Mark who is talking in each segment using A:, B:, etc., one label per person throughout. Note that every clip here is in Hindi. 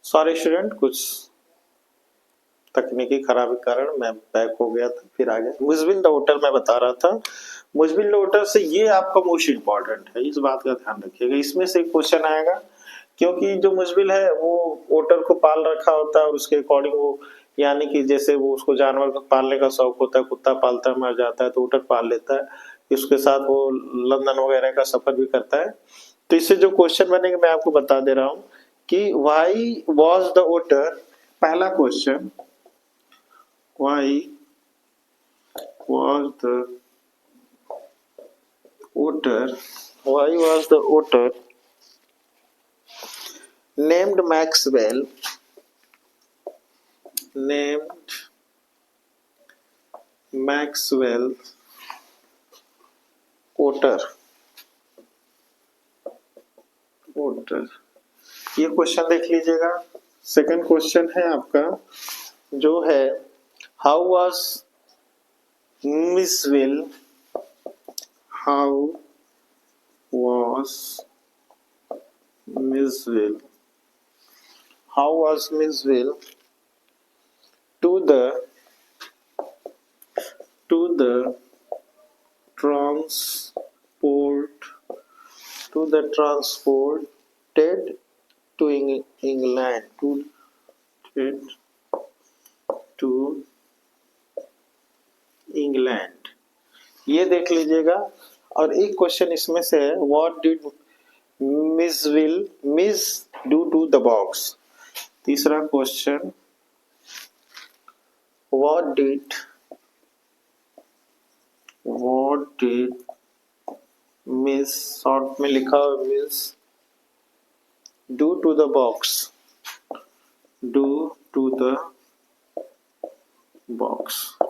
A: सॉरी स्टूडेंट, कुछ तकनीकी खराबी के कारण मैं बैक हो गया था, फिर आ गया। मुजबिल डॉटर मैं बता रहा था। मुजबिल डॉटर से ये आपका मोस्ट इम्पोर्टेंट है, इस बात का ध्यान रखिएगा। इसमें से क्वेश्चन आएगा, क्योंकि जो मुजबिल है वो वोटर को पाल रखा होता है और उसके अकॉर्डिंग वो, यानी कि जैसे वो उसको जानवर को पालने का शौक होता है, कुत्ता पालता है मर जाता है तो वोटर पाल लेता है, उसके साथ वो लंदन वगैरह का सफर भी करता है। तो इससे जो क्वेश्चन बनेगा मैं आपको बता दे रहा हूँ कि वाई वॉज द वोटर। पहला question, why was the voter named Maxwell voter. ये क्वेश्चन देख लीजिएगा। सेकंड क्वेश्चन है आपका जो है, how was Miswell how was Miswell how was Miswell to the transport transported to England to England. ये देख लीजिएगा। और एक क्वेश्चन इसमें से है, what did Miss do to the box. तीसरा क्वेश्चन, व्हाट डिड मिस, शॉर्ट में लिखा हुआ miss do to the box.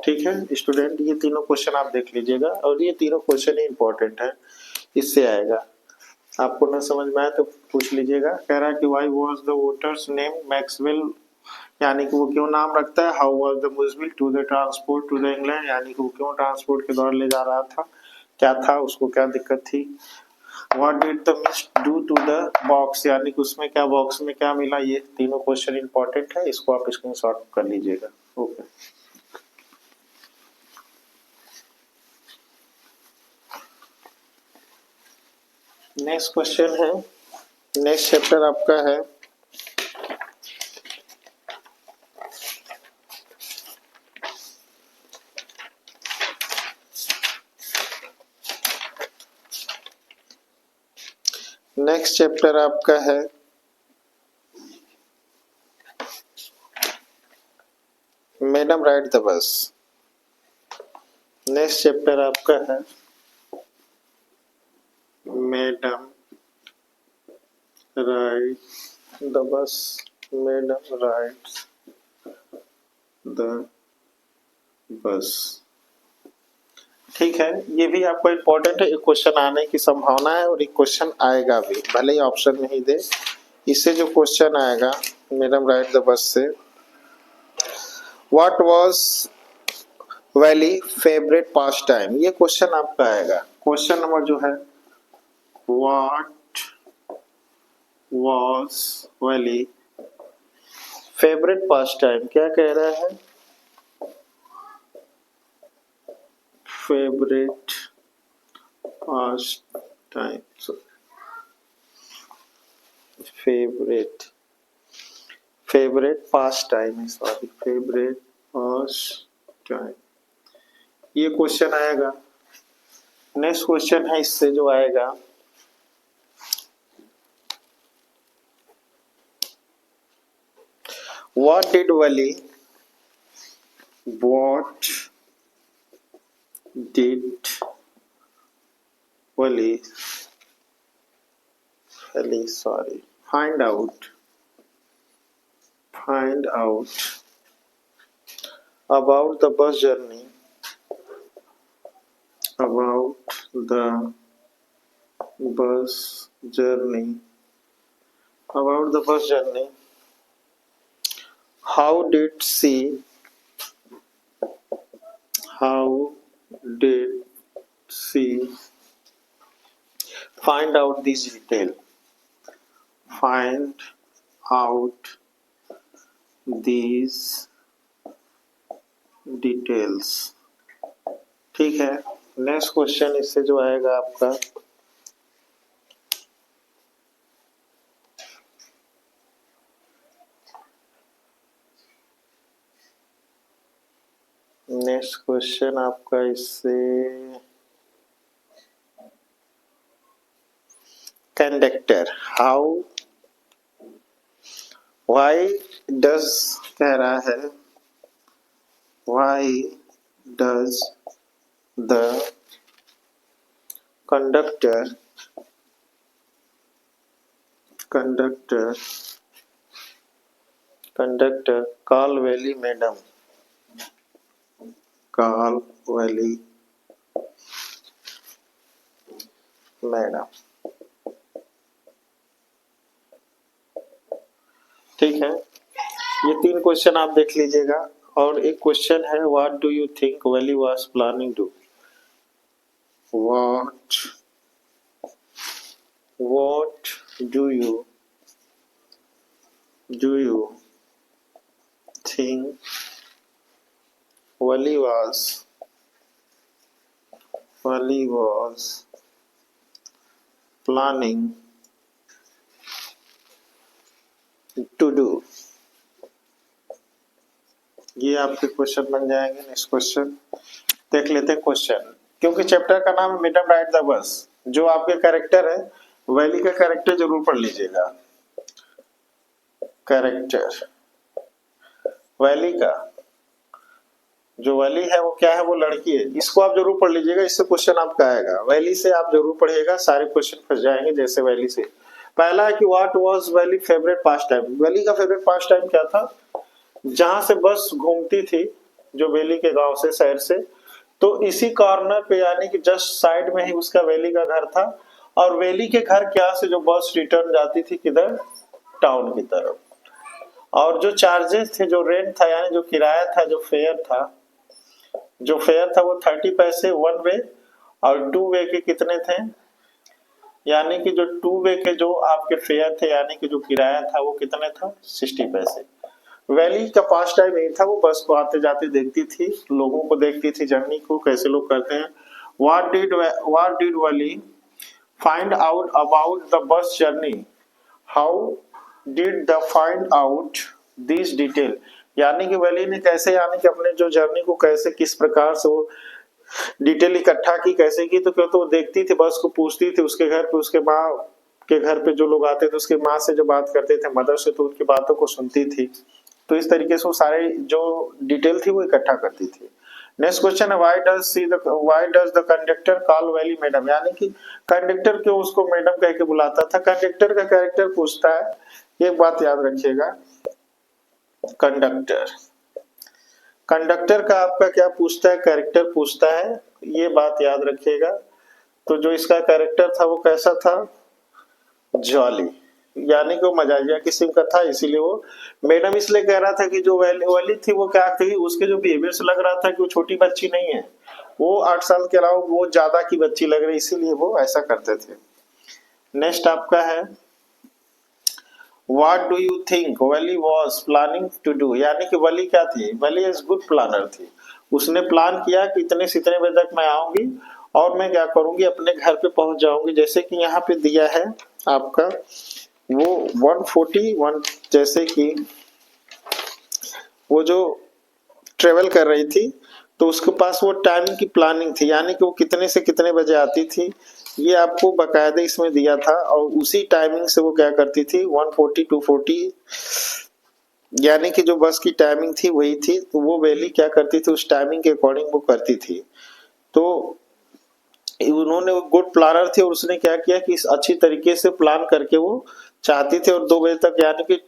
A: ठीक है स्टूडेंट, ये तीनों क्वेश्चन आप देख लीजिएगा और ये तीनों क्वेश्चन ही इंपॉर्टेंट है, इससे आएगा। आपको ना समझ में आए तो पूछ लीजिएगा। कह रहा है कि why was the voter's name Maxwell, यानी कि वो क्यों नाम रखता है। How was the Mujbil to the transport to the England, यानी कि वो क्यों ट्रांसपोर्ट के दौरान ले जा रहा था, क्या था, उसको क्या दिक्कत थी। What did the miss do to the box, यानी कि उसमें क्या, बॉक्स में क्या मिला। ये तीनों क्वेश्चन इंपॉर्टेंट है, इसको आप स्क्रीनशॉट कर लीजिएगा। ओके, नेक्स्ट क्वेश्चन है, नेक्स्ट चैप्टर आपका है नेक्स्ट चैप्टर आपका है madam ride the bus. Next chapter आपका है madam ride the bus. Madam rides the bus. ठीक है, ये भी आपको इम्पोर्टेंट है। एक क्वेश्चन आने की संभावना है और एक क्वेश्चन आएगा भी, भले ही ऑप्शन नहीं दे। इससे जो क्वेश्चन आएगा मैडम राइड द बस से, what was valley favourite past time, ये क्वेश्चन आपका आएगा। क्वेश्चन नंबर जो है, what was valley favourite past time, क्या कह रहा है, favourite past time, favourite past time, sorry, favourite past time, ये क्वेश्चन आएगा। नेक्स्ट क्वेश्चन है इससे जो आएगा, what did Wali find out about the bus journey how did she find out this detail, find out these details। ठीक है, नेक्स्ट क्वेश्चन इससे जो आएगा आपका, नेक्स्ट क्वेश्चन आपका इससे कंडक्टर, हाउ, वाई डज कह रहा है, why does the conductor call Velly madam, call Velly madam. ठीक है, ये 3 क्वेश्चन आप देख लीजिएगा। और एक क्वेश्चन है, what do you think Valli was planning to, what do you think Valli was planning to do. ये आपके क्वेश्चन बन जाएंगे। नेक्स्ट क्वेश्चन देख लेते हैं क्वेश्चन, क्योंकि चैप्टर का नाम है मैडम राइड द बस। जो आपके कैरेक्टर है, वैली का कैरेक्टर जरूर पढ़ लीजिएगा। कैरेक्टर वैली का, जो वैली है वो क्या है, वो लड़की है। इसको आप जरूर पढ़ लीजिएगा, इससे क्वेश्चन आपका आएगा। वैली से आप जरूर पढ़िएगा, सारे क्वेश्चन फंस जाएंगे। जैसे वैली से पहला है कि what was valley favourite pass time. Valley का फेवरेट पास टाइम क्या था, जहां से बस घूमती थी, जो वैली के गांव से, शहर से, तो इसी कॉर्नर पे यानी कि जस्ट साइड में ही उसका वैली का घर था। और वैली के घर क्या से जो बस रिटर्न जाती थी किधर, टाउन की तरफ। और जो चार्जेस थे, जो रेंट था यानी जो किराया था, जो फेयर था वो 30 पैसे वन वे, और 2 वे के कितने थे, यानी कि जो 2 वे के जो आपके फेयर थे यानी कि जो किराया था वो कितने था, 60 पैसे। वैली का पास टाइम यही था, वो बस को आते जाते देखती थी, लोगों को देखती थी, जर्नी को कैसे लोग करते हैं। What did valley find out about the bus journey, how did the find out this detail. यानी कि वैली ने कैसे, यानी कि अपने जो जर्नी को कैसे, किस प्रकार से वो डिटेल इकट्ठा की, कैसे की, तो क्यों, तो वो देखती थी, बस को पूछती थी उसके घर पे, उसके माँ के घर पे जो लोग आते थे उसके माँ से जो बात करते थे, मदर से, तो उनकी बातों को सुनती थी। तो इस तरीके से वो सारे जो डिटेल थी वो इकट्ठा करती थी। नेक्स्ट क्वेश्चन है, why does the conductor call valley madam. यानी कि कंडक्टर क्यों उसको मैडम कह के बुलाता था। कंडक्टर का कैरेक्टर पूछता है, एक बात याद रखिएगा, कंडक्टर का आपका क्या पूछता है, कैरेक्टर पूछता है, ये बात याद रखिएगा। तो जो इसका कैरेक्टर था वो कैसा था, जॉली, यानी कि वो मजाजिया किस्म का था। इसीलिए वो मैडम इसलिए कह रहा था कि जो वैली थी वो क्या थी, उसके जो बिहेवियर से लग रहा था कि वो छोटी बच्ची नहीं है, वो 8 साल के अलावा वो ज्यादा की बच्ची लग रही, इसीलिए वो ऐसा करते थे। नेक्स्ट आपका है, what do you think Valli was planning to do. यानी कि वैली क्या थी, वैली इज गुड प्लानर थी। उसने प्लान किया कि इतने से इतने बजे तक मैं आऊंगी और मैं क्या करूंगी, अपने घर पे पहुंच जाऊंगी। जैसे कि यहाँ पे दिया है आपका वो 141, जैसे कि वो जो ट्रेवल कर रही थी तो उसके पास वो टाइमिंग की प्लानिंग थी, यानी कि वो कितने से कितने बजे आती थी, ये आपको बकायदे इसमें दिया था। और उसी टाइमिंग से वो क्या करती थी, 140 240, यानी कि जो बस की टाइमिंग थी वही थी। तो वो वैली क्या करती थी, उस टाइमिंग के अकॉर्डिंग वो करती थी। तो उन्होंने गुड प्लानर थे और उसने क्या किया कि इस अच्छी तरीके से प्लान करके वो चाहती थी। और 2 बजे तक, यानी कि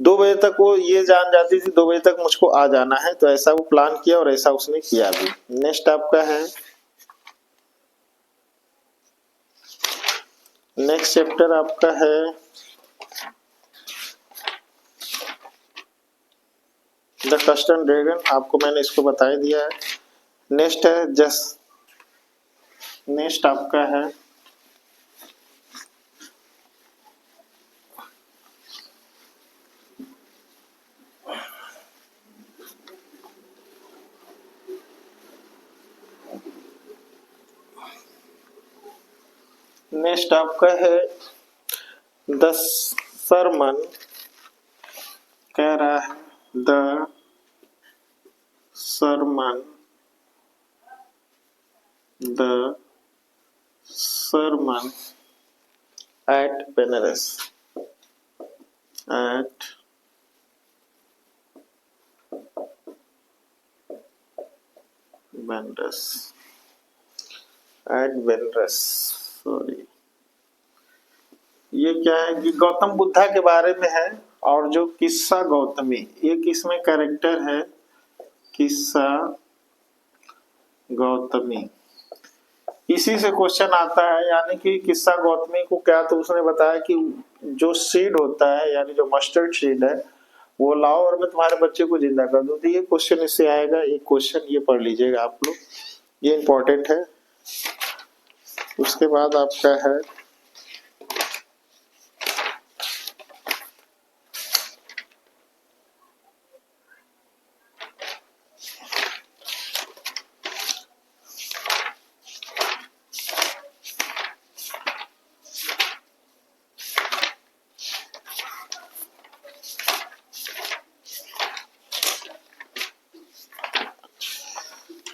A: 2 बजे तक वो ये जान जाती थी 2 बजे तक मुझको आ जाना है, तो ऐसा वो प्लान किया और ऐसा उसने किया भी। नेक्स्ट आपका है, नेक्स्ट चैप्टर आपका है द कस्टम ड्रैगन। आपको मैंने इसको बता ही दिया है। नेक्स्ट है नेक्स्ट आपका है नेक्स्ट आपका है द सरमन, कह रहा है the sermon, the sermon at Benares, at Benares, at Benares, sorry, ये क्या है कि गौतम बुद्धा के बारे में है। और जो किस्सा गौतमी, ये किसमें कैरेक्टर है, किस्सा गौतमी, इसी से क्वेश्चन आता है। यानी कि किस्सा गौतमी को क्या, तो उसने बताया कि जो सीड होता है, यानी जो मस्टर्ड सीड है, वो लाओ और मैं तुम्हारे बच्चे को जिंदा कर दूं। तो ये क्वेश्चन इससे आएगा। एक क्वेश्चन ये पढ़ लीजिएगा आप लोग, ये इंपॉर्टेंट है। उसके बाद आपका है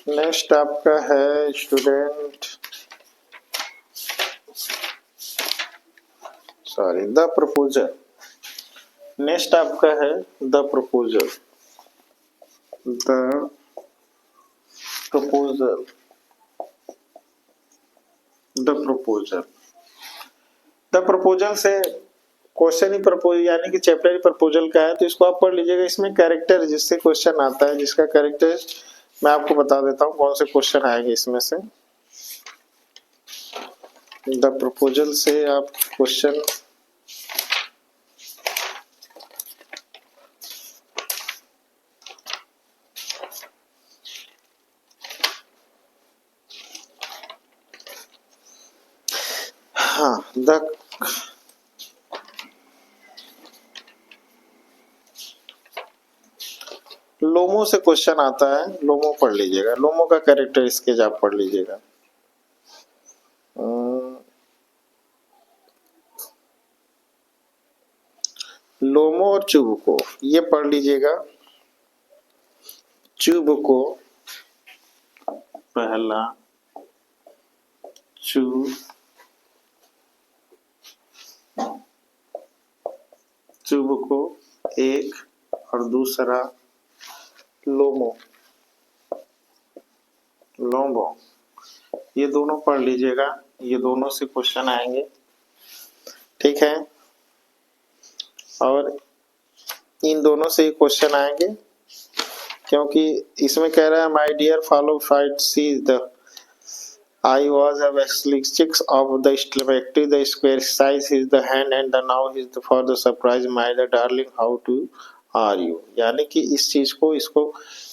A: नेक्स्ट आपका है student, sorry, the proposal. Next आपका है the proposal, the proposal, the proposal. The proposal से क्वेश्चन ही प्रपोज यानी कि चैप्टर ही प्रपोजल का है, तो इसको आप पढ़ लीजिएगा। इसमें कैरेक्टर जिससे क्वेश्चन आता है, जिसका कैरेक्टर मैं आपको बता देता हूँ कौन से क्वेश्चन आएंगे इसमें से। द प्रपोजल से आप क्वेश्चन हाँ, द लोमो से क्वेश्चन आता है, लोमो पढ़ लीजिएगा। लोमो का कैरेक्टर स्केच आप पढ़ लीजिएगा। लोमो और चुबको ये पढ़ लीजिएगा। चुबको, पहला चुबको एक, और दूसरा लोमो, लोमो, ये दोनों पढ़ लीजिएगा। ये दोनों से क्वेश्चन आएंगे, ठीक है। और इन दोनों से ही क्वेश्चन आएंगे, क्योंकि इसमें कह रहा है my dear follow fight see the I was a Westlake of the Stilmecti, the square size is the hand and the now is the for the surprise my the darling how to are you। यानी कि इस चीज को, इसको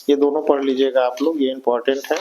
A: ये दोनों पढ़ लीजिएगा आप लोग, ये इम्पोर्टेंट है।